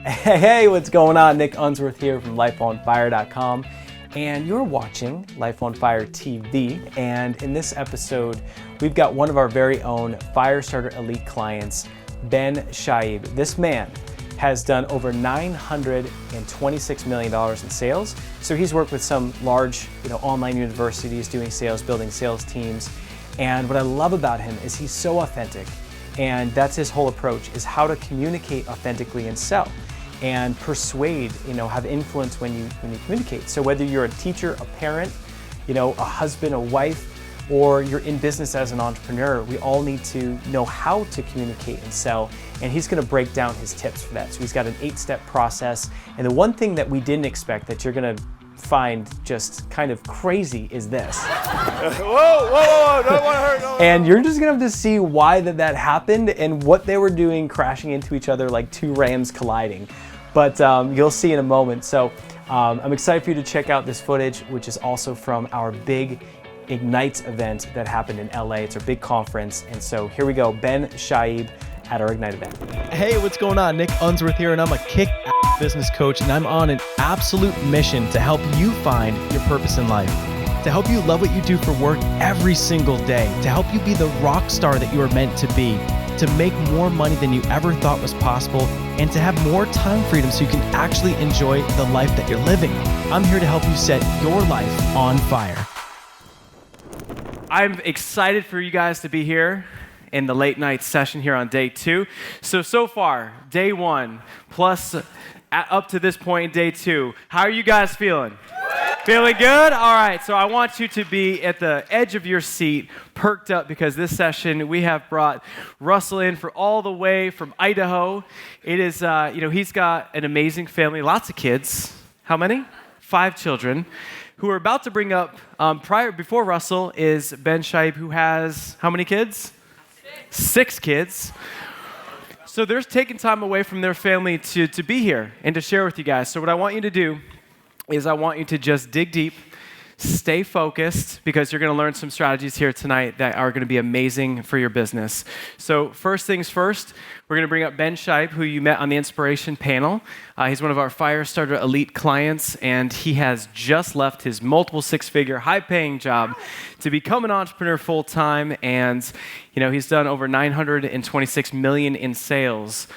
Hey, what's going on? Nick Unsworth here from lifeonfire.com, and you're watching Life on Fire TV. And in this episode, we've got one of our very own Firestarter Elite clients, Ben Chaib. This man has done over $926 million in sales. So he's worked with some large, online universities doing sales, building sales teams. And what I love about him is he's so authentic. And that's his whole approach, is how to communicate authentically and sell and persuade, have influence when you communicate. So whether you're a teacher, a parent, a husband, a wife, or you're in business as an entrepreneur, we all need to know how to communicate and sell. And he's gonna break down his tips for that. So he's got an 8-step process. And the one thing that we didn't expect that you're gonna find just kind of crazy is this. Whoa, don't want to hurt. No. And you're just gonna have to see why that happened and what they were doing, crashing into each other like two rams colliding. But you'll see in a moment. So I'm excited for you to check out this footage, which is also from our big Ignite event that happened in LA. It's our big conference. And so here we go, Ben Chaib at our Ignite event. Hey, what's going on? Nick Unsworth here, and I'm a kick-ass business coach, and I'm on an absolute mission to help you find your purpose in life, to help you love what you do for work every single day, to help you be the rock star that you are meant to be, to make more money than you ever thought was possible, and to have more time freedom so you can actually enjoy the life that you're living. I'm here to help you set your life on fire. I'm excited for you guys to be here in the late night session here on day 2. So far, day 1, plus up to this point, day 2, how are you guys feeling? Feeling good? All right, so I want you to be at the edge of your seat, perked up, because this session we have brought Russell in for all the way from Idaho. It is, he's got an amazing family, lots of kids. How many? 5 children, who are about to bring up, before Russell is Ben Chaib, who has how many kids? 6 kids. So they're taking time away from their family to be here and to share with you guys. So what I want you to do is I want you to just dig deep, stay focused, because you're going to learn some strategies here tonight that are going to be amazing for your business. So first things first, we're going to bring up Ben Chaib, who you met on the inspiration panel. He's one of our Firestarter Elite clients, and he has just left his multiple 6-figure, high-paying job to become an entrepreneur full-time, and he's done over $926 million in sales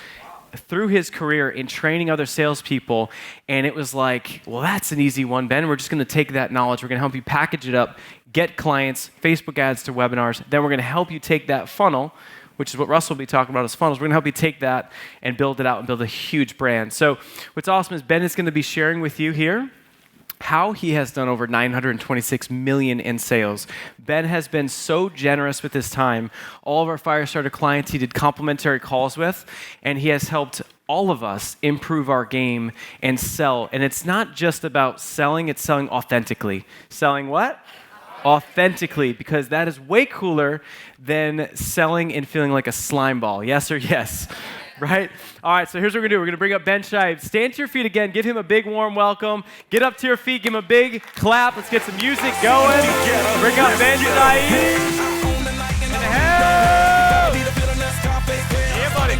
through his career in training other salespeople. And it was like, well, that's an easy one, Ben. We're just going to take that knowledge. We're going to help you package it up, get clients, Facebook ads to webinars. Then we're going to help you take that funnel, which is what Russell will be talking about as funnels. We're going to help you take that and build it out and build a huge brand. So what's awesome is Ben is going to be sharing with you here how he has done over $926 million in sales. Ben has been so generous with his time. All of our Firestarter clients he did complimentary calls with, and he has helped all of us improve our game and sell. And it's not just about selling, it's selling authentically. Selling what? Authentically, because that is way cooler than selling and feeling like a slime ball. Yes or yes? Right? All right, so here's what we're going to do. We're going to bring up Ben Chaib. Stand to your feet again. Give him a big warm welcome. Get up to your feet. Give him a big clap. Let's get some music going. Bring up Ben Chaib. In the house. Yeah, buddy.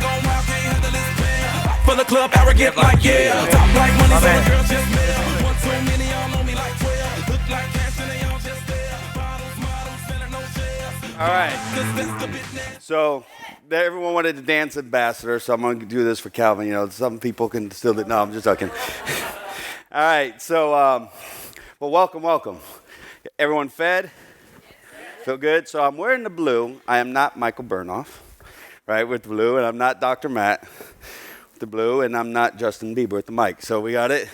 For the club, arrogant like yeah. Top like money, so the girls just mail. One too many, y'all know me like 12. Look like cash and they all just there. Bottles, models, selling no shares. All right. So everyone wanted to dance ambassador, so I'm going to do this for Calvin. Some people can still do. No, I'm just joking. All right. So, well, welcome. Everyone fed? Feel good? So I'm wearing the blue. I am not Michael Burnoff, right, with the blue, and I'm not Dr. Matt with the blue, and I'm not Justin Bieber with the mic. So we got it?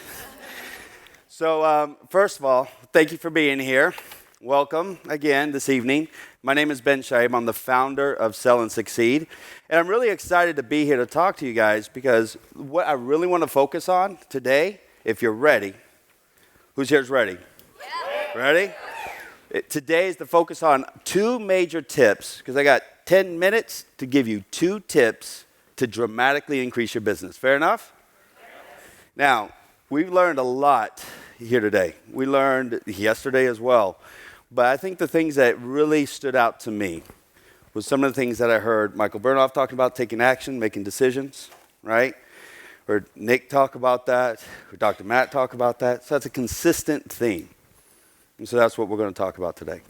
So first of all, thank you for being here. Welcome again this evening. My name is Ben Chaib. I'm the founder of Sell and Succeed. And I'm really excited to be here to talk to you guys because what I really want to focus on today, if you're ready, who's here's ready? Yeah. Ready? Today is to focus on 2 major tips because I got 10 minutes to give you 2 tips to dramatically increase your business. Fair enough? Now, we've learned a lot here today. We learned yesterday as well. But I think the things that really stood out to me was some of the things that I heard Michael Burnoff talking about, taking action, making decisions, right? Heard Nick talk about that. Heard Dr. Matt talk about that. So that's a consistent theme. And so that's what we're going to talk about today.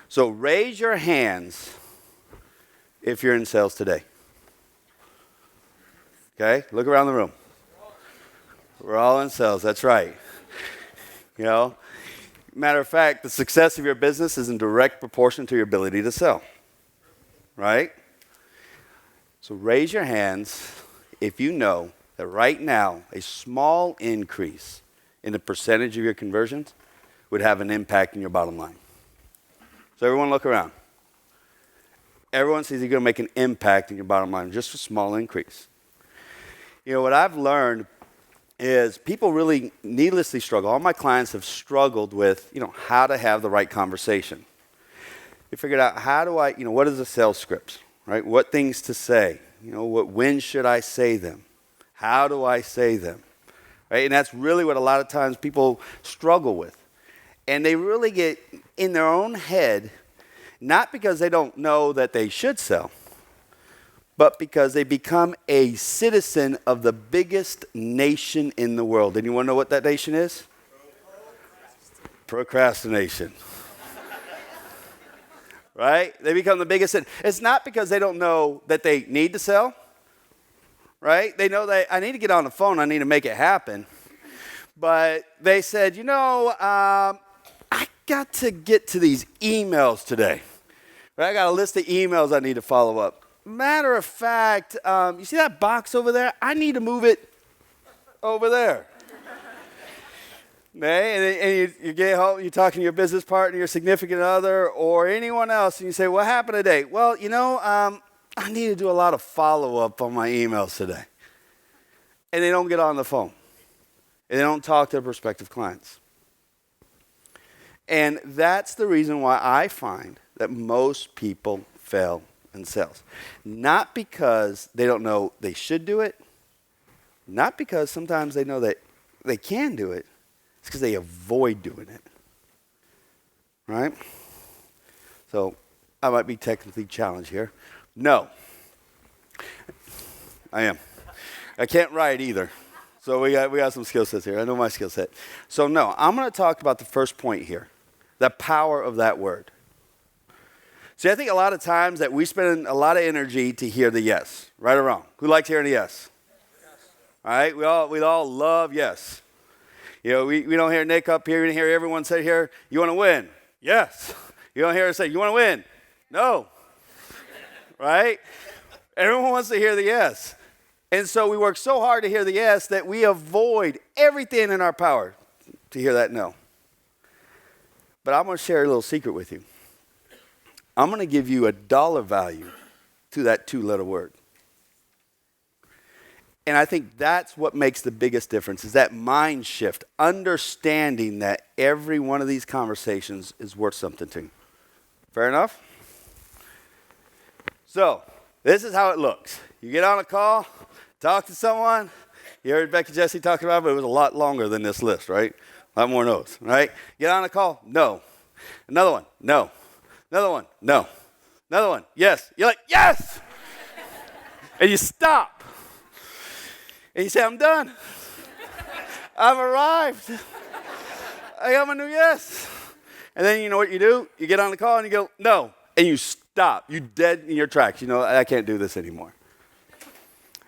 So raise your hands if you're in sales today. Okay? Look around the room. We're all in sales. That's right. You know? Matter of fact, the success of your business is in direct proportion to your ability to sell. Right? So raise your hands if you know that right now a small increase in the percentage of your conversions would have an impact in your bottom line. So everyone look around. Everyone sees you're going to make an impact in your bottom line, just a small increase. You know, what I've learned is people really needlessly struggle. All my clients have struggled with, how to have the right conversation. They figured out what is a sales script, right? What things to say, when should I say them? How do I say them? Right? And that's really what a lot of times people struggle with. And they really get in their own head, not because they don't know that they should sell, but because they become a citizen of the biggest nation in the world. And you want to know what that nation is? Procrastination. Right? They become the biggest sin. It's not because they don't know that they need to sell. Right? They know that I need to get on the phone. I need to make it happen. But they said, I got to get to these emails today. Right? I got a list of emails I need to follow up. Matter of fact, you see that box over there? I need to move it over there. Okay? And you get home, you're talking to your business partner, your significant other, or anyone else, and you say, what happened today? Well, I need to do a lot of follow-up on my emails today. And they don't get on the phone. And they don't talk to their prospective clients. And that's the reason why I find that most people fail in sales. Not because they don't know they should do it. Not because sometimes they know that they can do it. It's because they avoid doing it. Right? So I might be technically challenged here. No. I am. I can't write either. So we got some skill sets here. I know my skill set. So no, I'm going to talk about the first point here. The power of that word. See, I think a lot of times that we spend a lot of energy to hear the yes. Right or wrong? Who likes hearing the yes? All right? We all love yes. We don't hear Nick up here. We don't hear everyone say here, you want to win? Yes. You don't hear us say, you want to win? No. Right? Everyone wants to hear the yes. And so we work so hard to hear the yes that we avoid everything in our power to hear that no. But I'm going to share a little secret with you. I'm going to give you a dollar value to that 2-letter word. And I think that's what makes the biggest difference, is that mind shift, understanding that every one of these conversations is worth something to you. Fair enough? So, this is how it looks. You get on a call, talk to someone. You heard Becky Jesse talking about it, but it was a lot longer than this list, right? A lot more no's, right? Get on a call, no. Another one, no. Another one, no. Another one, yes. You're like, yes! And you stop. And you say, I'm done. I've arrived. I got my new yes. And then you know what you do? You get on the call and you go, no. And you stop. You dead in your tracks. I can't do this anymore.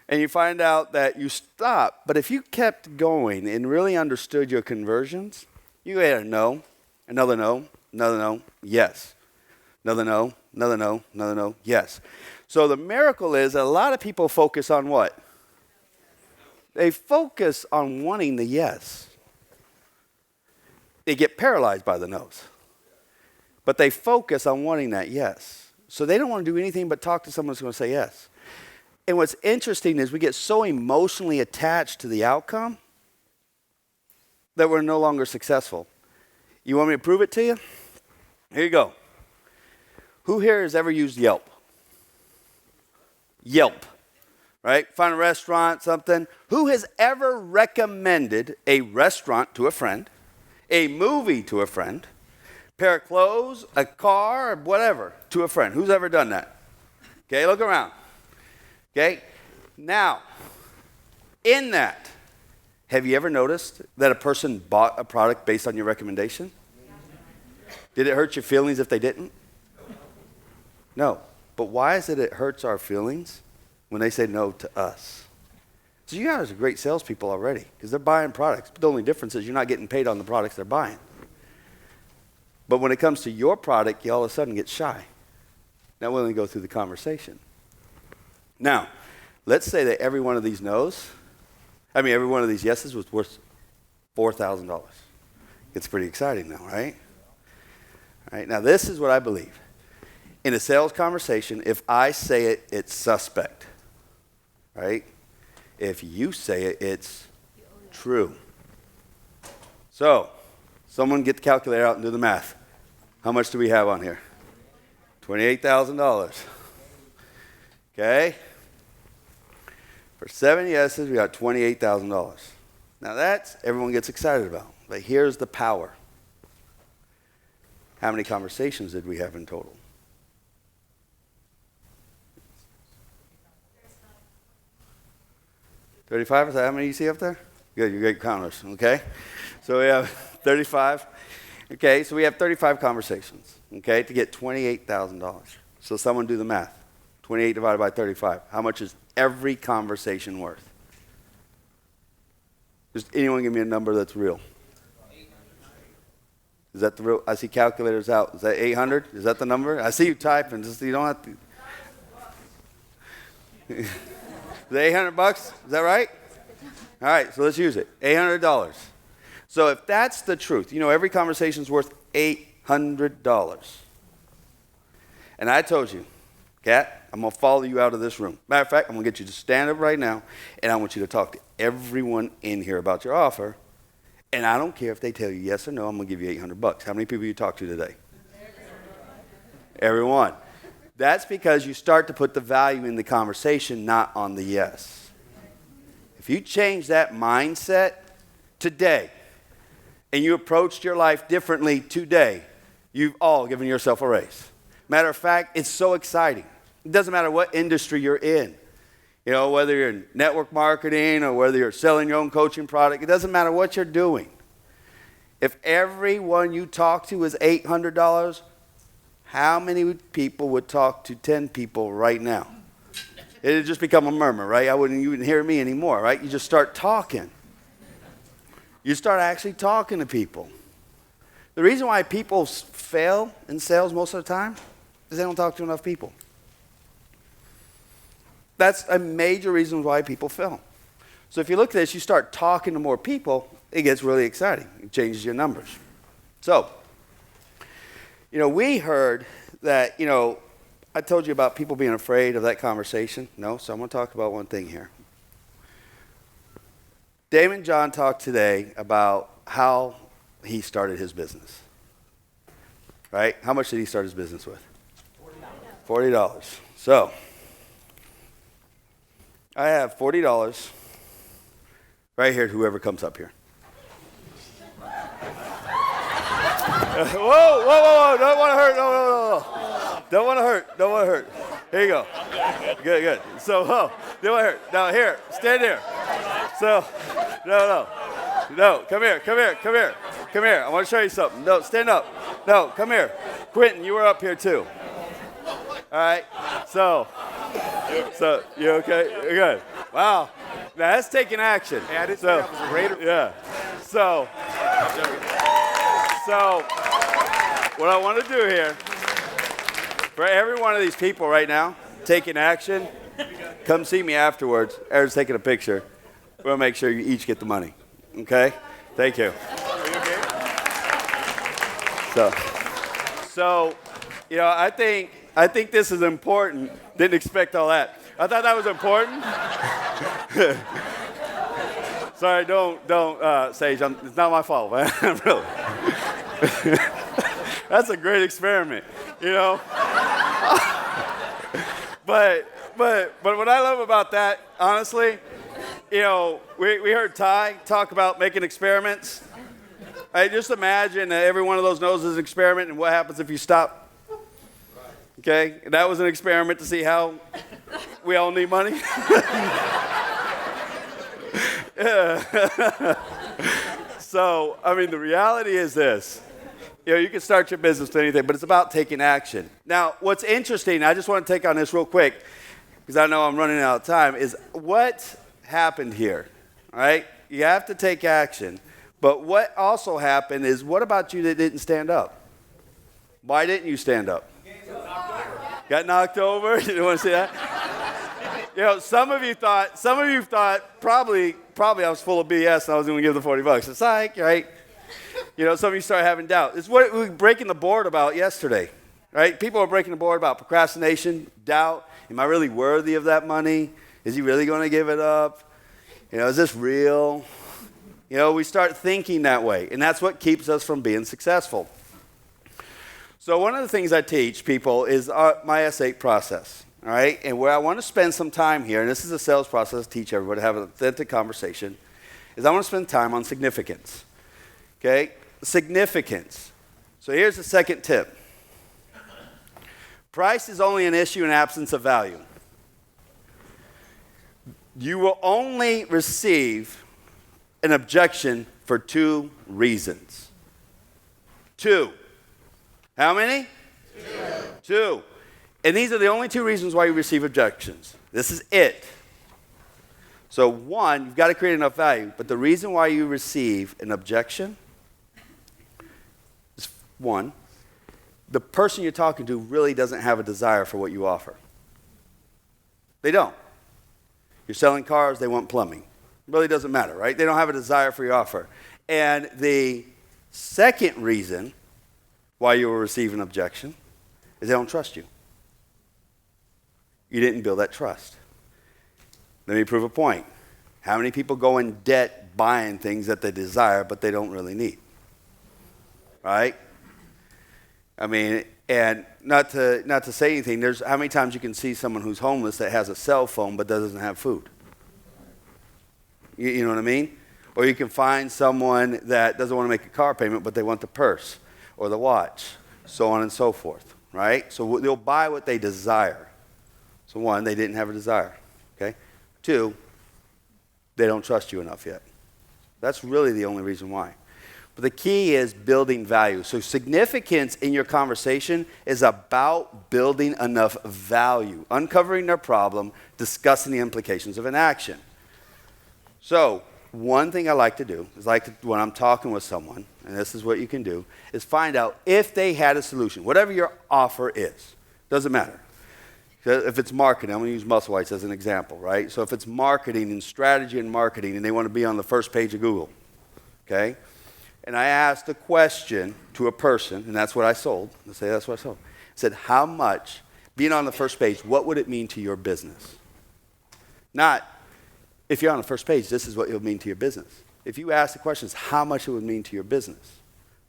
And you find out that you stop. But if you kept going and really understood your conversions, you had a no, another no, another no, yes. Another no, another no, another no, yes. So the miracle is that a lot of people focus on what? They focus on wanting the yes. They get paralyzed by the no's. But they focus on wanting that yes. So they don't want to do anything but talk to someone who's going to say yes. And what's interesting is we get so emotionally attached to the outcome that we're no longer successful. You want me to prove it to you? Here you go. Who here has ever used Yelp? Yelp, right? Find a restaurant, something. Who has ever recommended a restaurant to a friend, a movie to a friend, pair of clothes, a car, or whatever, to a friend? Who's ever done that? Okay, look around. Okay, now, In that, have you ever noticed that a person bought a product based on your recommendation? Did it hurt your feelings if they didn't? No. But why is it hurts our feelings when they say no to us? So you guys are great salespeople already because they're buying products. But the only difference is you're not getting paid on the products they're buying. But when it comes to your product, you all of a sudden get shy. Not willing to go through the conversation. Now, let's say that every one of these every one of these yeses was worth $4,000. It's pretty exciting now, right? All right, now this is what I believe. In a sales conversation, if I say it, it's suspect, right? If you say it, it's true. So, someone get the calculator out and do the math. How much do we have on here? $28,000. Okay? For 7 yeses, we got $28,000. Now that's everyone gets excited about. But here's the power. How many conversations did we have in total? 35, is that how many you see up there? Good, you're great counters, okay? So we have 35. Okay, so we have 35 conversations, okay, to get $28,000. So someone do the math. 28 divided by 35. How much is every conversation worth? Just anyone give me a number that's real. Is that the real? I see calculators out. Is that 800? Is that the number? I see you typing. Just you don't have to. Is it $800? Is that right? All right, so let's use it. $800. So if that's the truth, every conversation is worth $800. And I told you, Kat, I'm going to follow you out of this room. Matter of fact, I'm going to get you to stand up right now, and I want you to talk to everyone in here about your offer. And I don't care if they tell you yes or no, I'm going to give you $800. How many people you talk to today? Everyone. That's because you start to put the value in the conversation, not on the yes. If you change that mindset today, and you approached your life differently today, you've all given yourself a raise. Matter of fact, it's so exciting. It doesn't matter what industry you're in. Whether you're in network marketing or whether you're selling your own coaching product, it doesn't matter what you're doing. If everyone you talk to is $800, how many people would talk to 10 people right now? It would just become a murmur, right? You wouldn't hear me anymore, right? You just start talking. You start actually talking to people. The reason why people fail in sales most of the time is they don't talk to enough people. That's a major reason why people fail. So if you look at this, you start talking to more people, it gets really exciting. It changes your numbers. So, we heard that, I told you about people being afraid of that conversation. No, so I'm going to talk about one thing here. Damon John talked today about how he started his business. Right? How much did he start his business with? $40. So, I have $40 right here, whoever comes up here. Whoa. Don't want to hurt. No. Don't want to hurt. Here you go. Good. So, don't want to hurt. Now, here. Stand here. So, no. Come here. I want to show you something. No, stand up. No, come here. Quentin, you were up here too. All right. So you okay? You're good. Wow. Now that's taking action. Hey, I didn't say that was a greater. Yeah. So what I want to do here, for every one of these people right now taking action, come see me afterwards. Aaron's taking a picture. We'll make sure you each get the money. Okay? Thank you. Are you okay? So, I think this is important. Didn't expect all that. I thought that was important. Sorry, don't, Sage. It's not my fault, man. Really. That's a great experiment, But what I love about that, honestly, we heard Ty talk about making experiments. I just imagine that every one of those knows is an experiment, and what happens if you stop? Okay, that was an experiment to see how we all need money. So, I mean, the reality is this. You can start your business with anything, but it's about taking action. Now, what's interesting, I just want to take on this real quick, because I know I'm running out of time, is what happened here, all right? You have to take action. But what also happened is, what about you that didn't stand up? Why didn't you stand up? Got knocked over? You didn't want to say that? Some of you thought probably I was full of BS and I was going to give the $40. It's like, right? Some of you start having doubt. It's what we were breaking the board about yesterday, right? People are breaking the board about procrastination, doubt. Am I really worthy of that money? Is he really going to give it up? Is this real? We start thinking that way, and that's what keeps us from being successful. So one of the things I teach people is my S8 process, all right? And where I want to spend some time here, and this is a sales process, teach everybody to have an authentic conversation, is I want to spend time on significance, okay? Significance. So here's the second tip. Price is only an issue in absence of value. You will only receive an objection for 2 reasons. 2. How many? 2. And these are the only 2 reasons why you receive objections. This is it. So 1, you've got to create enough value. But the reason why you receive an objection is 1, the person you're talking to really doesn't have a desire for what you offer. They don't. You're selling cars, they want plumbing. It really doesn't matter, right? They don't have a desire for your offer. And the second reason why you will receive an objection is they don't trust you. You didn't build that trust. Let me prove a point. How many people go in debt buying things that they desire but they don't really need? Right? I mean, and not to say anything, there's how many times you can see someone who's homeless that has a cell phone but doesn't have food? You know what I mean? Or you can find someone that doesn't want to make a car payment but they want the purse or the watch, so on and so forth, right? So they'll buy what they desire. So 1, they didn't have a desire, okay? 2, they don't trust you enough yet. That's really the only reason why. But the key is building value. So significance in your conversation is about building enough value, uncovering their problem, discussing the implications of an action. So one thing I like to do is when I'm talking with someone, and this is what you can do, is find out if they had a solution. Whatever your offer is, doesn't matter. If it's marketing, I'm going to use Muscle Whites as an example, right? So if it's marketing and strategy and marketing, and they want to be on the first page of Google, okay? And I asked a question to a person, and that's what I sold. Let's say that's what I sold. I said, how much, being on the first page, what would it mean to your business? Not, if you're on the first page, this is what it would mean to your business. If you ask the questions, how much it would mean to your business?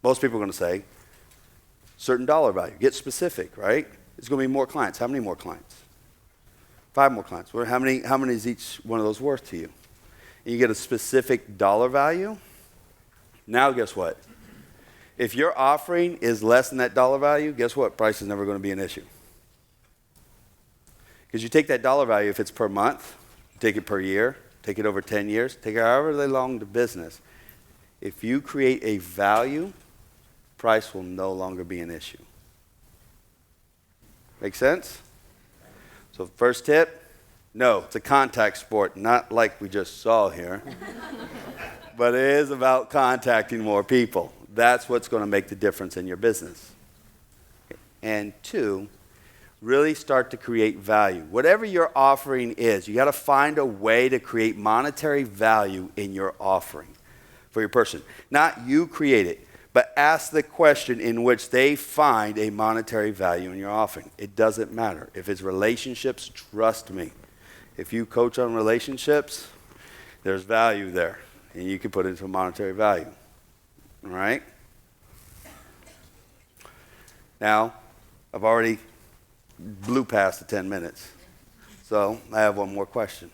Most people are going to say, certain dollar value. Get specific, right? It's going to be more clients. How many more clients? 5 more clients. How many is each one of those worth to you? And you get a specific dollar value. Now guess what? If your offering is less than that dollar value, guess what? Price is never going to be an issue. Because you take that dollar value, if it's per month, you take it per year, take it over 10 years, take it however long the business. If you create a value, price will no longer be an issue. Make sense? So first tip, no, it's a contact sport, not like we just saw here. But it is about contacting more people. That's what's going to make the difference in your business. And 2, really start to create value. Whatever your offering is, you got to find a way to create monetary value in your offering for your person. Not you create it, but ask the question in which they find a monetary value in your offering. It doesn't matter. If it's relationships, trust me. If you coach on relationships, there's value there, and you can put it into monetary value. All right? Now, I've already blew past the 10 minutes, so I have one more question.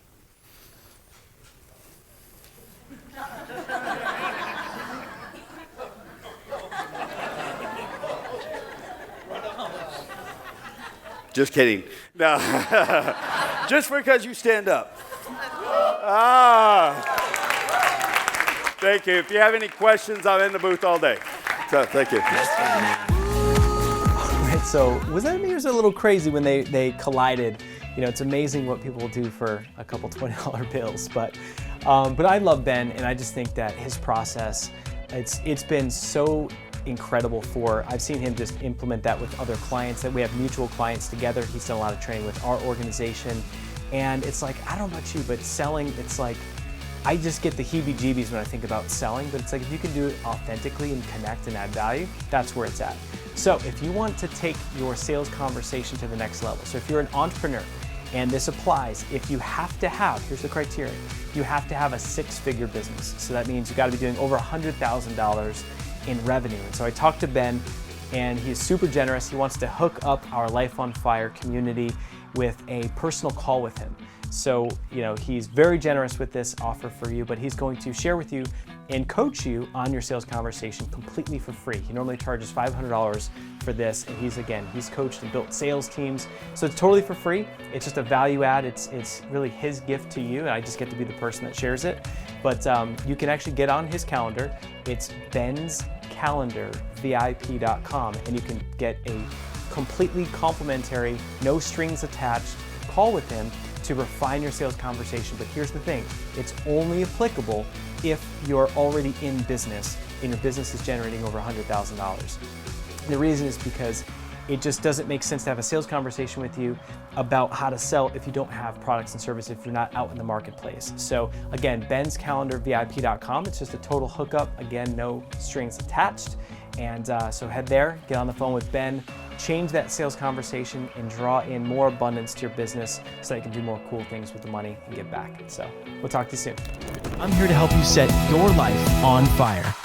Just kidding. No. Just because you stand up. Thank you. If you have any questions, I'm in the booth all day. So, thank you. Right, so was that me or was it a little crazy when they collided? You know, it's amazing what people will do for a couple $20 bills, but I love Ben, and I just think that his process, it's been so incredible I've seen him just implement that with other clients, that we have mutual clients together. He's done a lot of training with our organization, and it's like, I don't know about you, but selling, it's like, I just get the heebie-jeebies when I think about selling, but it's like if you can do it authentically and connect and add value, that's where it's at. So if you want to take your sales conversation to the next level, so if you're an entrepreneur, and this applies, if you have to have, here's the criteria, you have to have a six-figure business. So that means you gotta be doing over $100,000 in revenue. And so I talked to Ben, and he's super generous. He wants to hook up our Life on Fire community with a personal call with him. So, you know, he's very generous with this offer for you, but he's going to share with you and coach you on your sales conversation completely for free. He normally charges $500 for this, and he's coached and built sales teams. So it's totally for free. It's just a value add. It's really his gift to you, and I just get to be the person that shares it. But you can actually get on his calendar. It's benscalendarvip.com, and you can get a completely complimentary, no strings attached call with him to refine your sales conversation. But here's the thing, it's only applicable if you're already in business and your business is generating over $100,000. The reason is because it just doesn't make sense to have a sales conversation with you about how to sell if you don't have products and services, if you're not out in the marketplace. So again, benscalendarvip.com, it's just a total hookup. Again, no strings attached. And so head there, get on the phone with Ben, change that sales conversation, and draw in more abundance to your business so that you can do more cool things with the money and give back. So we'll talk to you soon. I'm here to help you set your life on fire.